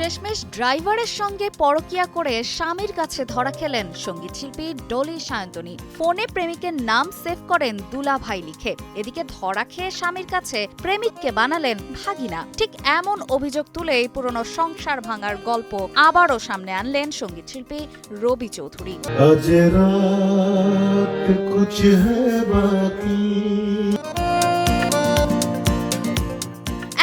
শেষমেশ ড্রাইভারের সঙ্গে পরকিয়া করে স্বামীর কাছে ধরা খেলেন সঙ্গীতশিল্পী ডলি সায়ন্তনী। ফোনে প্রেমিকের নাম সেভ করেন দুলাভাই লিখে। এদিকে ধরা খেয়ে স্বামীর কাছে প্রেমিককে বানালেন ভাগিনা। ঠিক এমন অভিযোগ তুলেই পুরনো সংসার ভাঙার গল্প আবারও সামনে আনলেন সঙ্গীতশিল্পী রবি চৌধুরী।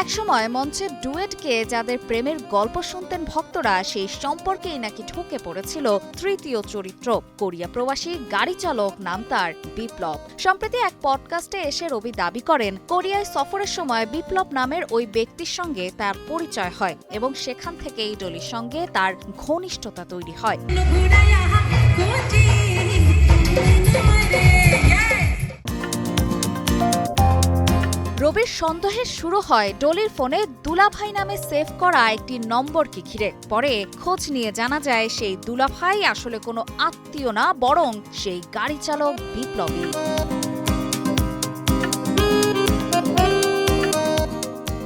একসময় মঞ্চে ডুয়েট গেয়ে যাদের প্রেমের গল্প শুনতেন ভক্তরা, সেই সম্পর্কেই নাকি ঢুকে পড়েছিল তৃতীয় চরিত্র, কোরিয়া প্রবাসী গাড়ি চালক নাম তার বিপ্লব। সম্প্রতি এক পডকাস্টে এসে রবি দাবি করেন, কোরিয়ায় সফরের সময় বিপ্লব নামের ওই ব্যক্তির সঙ্গে তার পরিচয় হয় এবং সেখান থেকেই ডলির সঙ্গে তার ঘনিষ্ঠতা তৈরি হয়। রবির সন্দেহের শুরু হয় ডলির ফোনে দুলাভাই নামে সেভ করা একটি নম্বরকে ঘিরে। পরে খোঁজ নিয়ে জানা যায় সেই দুলাভাই আসলে কোনো আত্মীয় না, বরং সেই গাড়ি চালক বিপ্লবী।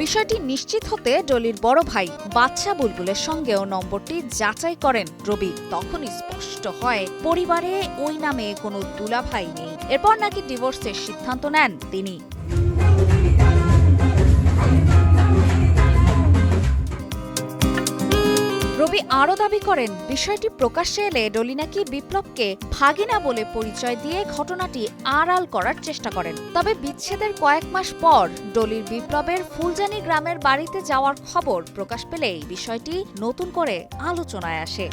বিষয়টি নিশ্চিত হতে ডলির বড় ভাই বাচ্চা বুলবুলের সঙ্গেও নম্বরটি যাচাই করেন রবি। তখনই স্পষ্ট হয় পরিবারে ওই নামে কোনো দুলাভাই নেই। এরপর নাকি ডিভোর্সের সিদ্ধান্ত নেন তিনি। রবি আরও দাবি করেন, বিষয়টি প্রকাশ্যে এলে ডলি নাকি বিপ্লবকে ভাগিনা বলে পরিচয় দিয়ে ঘটনাটি আড়াল করার চেষ্টা করেন। তবে বিচ্ছেদের কয়েক মাস পর ডলির বিপ্লবের ফুলজানি গ্রামের বাড়িতে যাওয়ার খবর প্রকাশ পেলেই বিষয়টি নতুন করে আলোচনায় আসে।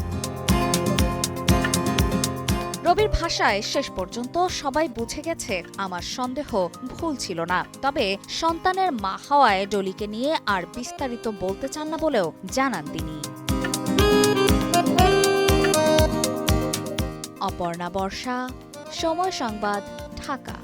রবির ভাষায়, শেষ পর্যন্ত সবাই বুঝে গেছে আমার সন্দেহ ভুল ছিল না। তবে সন্তানের মা হওয়ায় ডলিকে নিয়ে আর বিস্তারিত বলতে চান না বলেও জানান তিনি। অপর্ণা বর্ষা, সময় সংবাদ, ঢাকা।